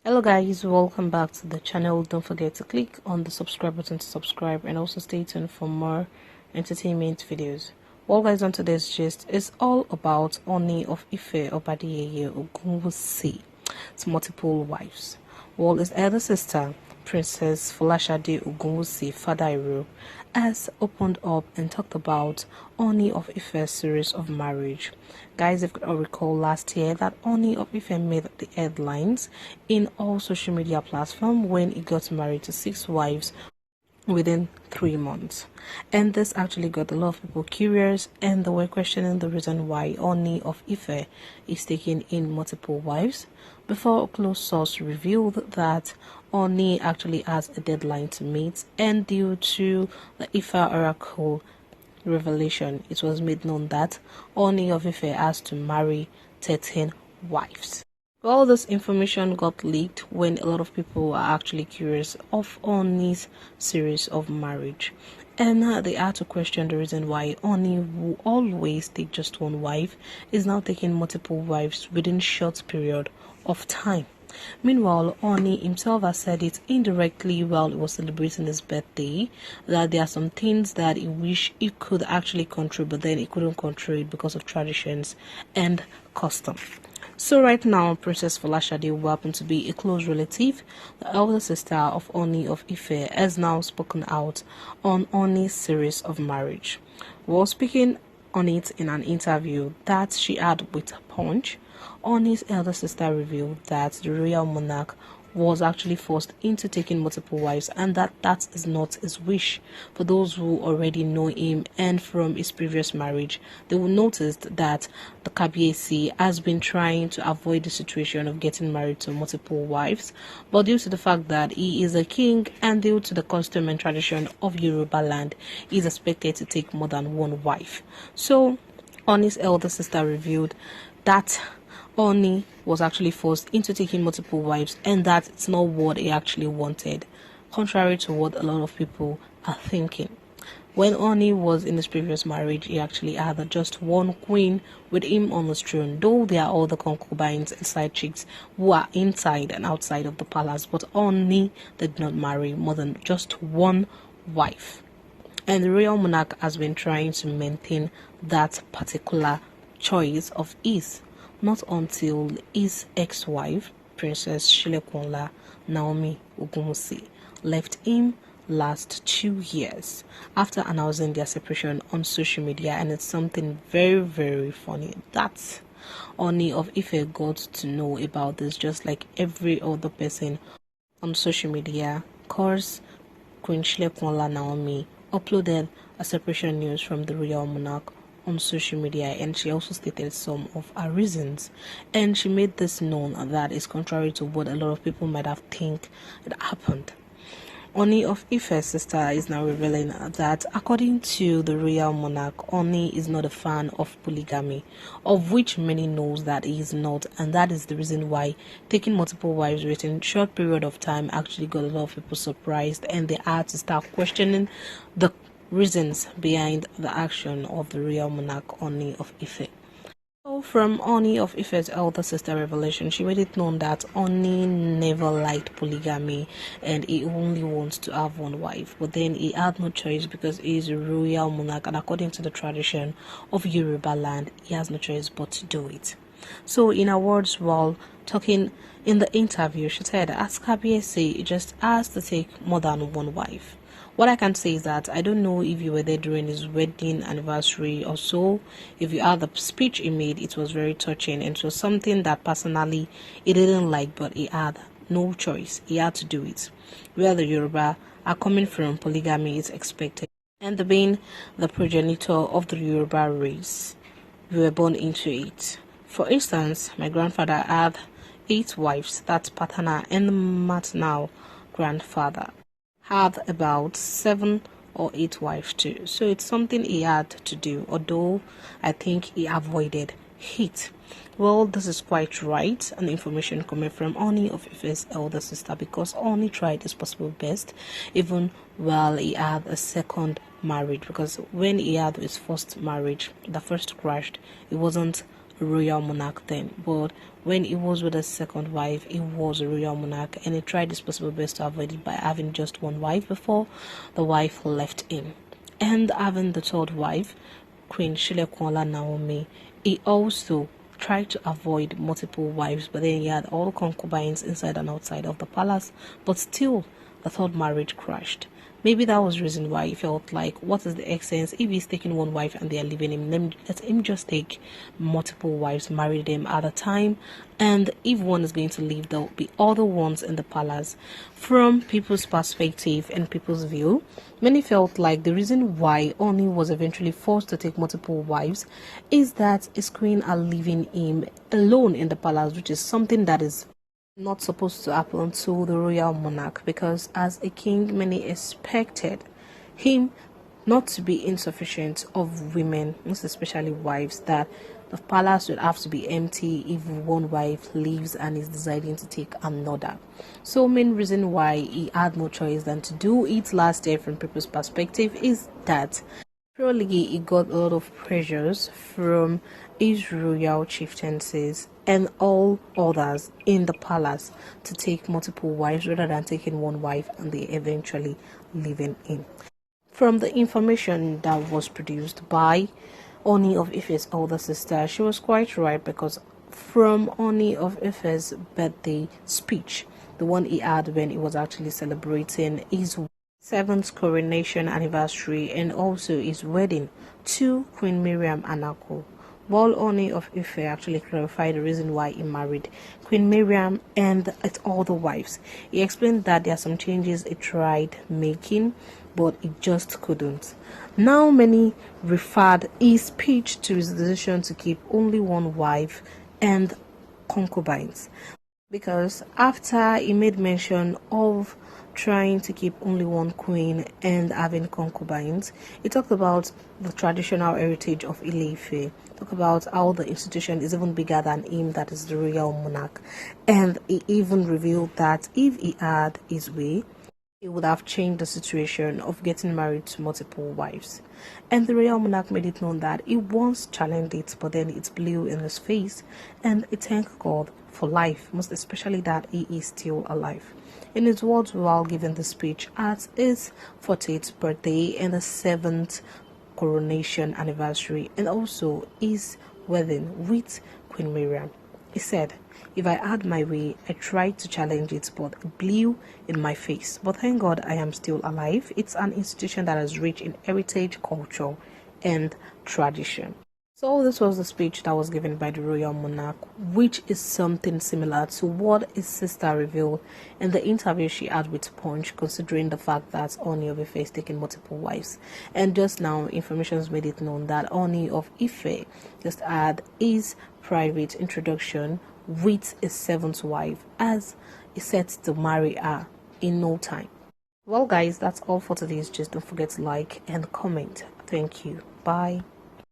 Hello guys, welcome back to the channel. Don't forget to click on the subscribe button to subscribe and also stay tuned for more entertainment videos. Well guys, on today's gist is all about Ooni of Ife Oba Adeyeye Ogunwusi. It's multiple wives. Well, his elder sister, Princess Folashade Ogunwusi-Fadairo, has opened up and talked about Ooni of Ife's series of marriage. Guys, if you could all recall last year that Ooni of Ife made the headlines in all social media platforms when he got married to 6 wives within 3 months, and this actually got a lot of people curious, and they were questioning the reason why Ooni of Ife is taking in multiple wives, before a close source revealed that Ooni actually has a deadline to meet, and due to the Ife oracle revelation, it was made known that Ooni of Ife has to marry 13 wives. All this information got leaked when a lot of people are actually curious of Ooni's series of marriage, and they had to question the reason why Ooni, who always take just one wife, is now taking multiple wives within short period of time. Meanwhile, Ooni himself has said it indirectly while he was celebrating his birthday, that there are some things that he wish he could actually control, but then he couldn't control it because of traditions and custom. So right now, Princess Folashade, who happened to be a close relative, the elder sister of Ooni of Ife, has now spoken out on Ooni's series of marriage. While speaking on it in an interview that she had with Punch, Ooni's elder sister revealed that the royal monarch was actually forced into taking multiple wives, and that is not his wish. For those who already know him and from his previous marriage, they will notice that the Kabiyesi has been trying to avoid the situation of getting married to multiple wives, but due to the fact that he is a king and due to the custom and tradition of Yoruba land, he is expected to take more than one wife. So Ooni's elder sister revealed that Ooni was actually forced into taking multiple wives, and that it's not what he actually wanted, contrary to what a lot of people are thinking. When Ooni was in his previous marriage, he actually had just one queen with him on his throne, though there are other concubines and side chicks who are inside and outside of the palace, but Ooni did not marry more than just one wife. And the royal monarch has been trying to maintain that particular choice of his, not until his ex-wife, Princess Shilekunla Naomi Ogunwusi, left him last 2 years after announcing their separation on social media. And it's something very, very funny that Ooni of Ife got to know about this just like every other person on social media, cause Queen Shilekunla Naomi uploaded a separation news from the royal monarch on social media, and she also stated some of her reasons, and she made this known that is contrary to what a lot of people might have think it happened. Ooni of Ife's sister is now revealing that according to the royal monarch, Ooni is not a fan of polygamy, of which many knows that he is not, and that is the reason why taking multiple wives within short period of time actually got a lot of people surprised, and they had to start questioning the reasons behind the action of the royal monarch Ooni of Ife. So from Ooni of Ife's elder sister revelation, she made it known that Ooni never liked polygamy and he only wants to have one wife, but then he had no choice because he is a royal monarch, and according to the tradition of Yoruba land, he has no choice but to do it. So in her words, while talking in the interview, she said, as Kabiyesi, he just has to take more than one wife. What I can say is that I don't know if you were there during his wedding anniversary or so. If you heard the speech he made, it was very touching, and it was something that personally he didn't like, but he had no choice. He had to do it. Where the Yoruba are coming from, polygamy is expected, and being the progenitor of the Yoruba race, we were born into it. For instance, my grandfather had 8 wives, that's paternal and maternal grandfather had about 7 or 8 wives too. So it's something he had to do, although I think he avoided it. Well, this is quite right, and information coming from Ooni of Ife's elder sister, because Ooni tried his possible best even while he had a second marriage, because when he had his first marriage, the first crashed, it wasn't a royal monarch then, but when he was with his second wife, he was a royal monarch, and he tried his possible best to avoid it by having just one wife before the wife left him. And having the third wife, Queen Shilekwala Naomi, he also tried to avoid multiple wives, but then he had all concubines inside and outside of the palace, but still the third marriage crashed. Maybe that was the reason why he felt like, what is the essence if he's taking one wife and they are leaving him? Let him just take multiple wives, marry them at a time, and if one is going to leave, there will be other ones in the palace. From people's perspective and people's view, many felt like the reason why Ooni was eventually forced to take multiple wives is that his queen are leaving him alone in the palace, which is something that is not supposed to happen to the royal monarch, because as a king many expected him not to be insufficient of women, most especially wives, that the palace would have to be empty if one wife leaves and is deciding to take another. So main reason why he had no choice than to do it last year from people's perspective is that surely he got a lot of pressures from his royal chieftaincies and all others in the palace to take multiple wives rather than taking one wife, and they eventually leaving him. From the information that was produced by Ooni of Ife's older sister, she was quite right, because from Ooni of Ife's birthday speech, the one he had when he was actually celebrating his 7th coronation anniversary and also his wedding to Queen Miriam Anako, while Ooni of Ife actually clarified the reason why he married Queen Miriam and all the wives. He explained that there are some changes he tried making, but it just couldn't. Now many referred his speech to his decision to keep only one wife and concubines, because after he made mention of trying to keep only one queen and having concubines, he talked about the traditional heritage of Ile-Ife, talk about how the institution is even bigger than him, that is the royal monarch, and he even revealed that if he had his way, he would have changed the situation of getting married to multiple wives. And the royal monarch made it known that he once challenged it, but then it blew in his face, and he thanked God for life, most especially that he is still alive. In his words while giving the speech at his 40th birthday and the 7th coronation anniversary, and also his wedding with Queen Miriam, he said, "If I had my way, I tried to challenge it, but it blew in my face. But thank God I am still alive. It's an institution that is rich in heritage, culture, and tradition." So this was the speech that was given by the royal monarch, which is something similar to what his sister revealed in the interview she had with Punch, considering the fact that Ooni of Ife is taking multiple wives. And just now, information has made it known that Ooni of Ife just had his private introduction with his 7th wife, as he set to marry her in no time. Well guys, that's all for today's gist. Don't forget to like and comment. Thank you. Bye.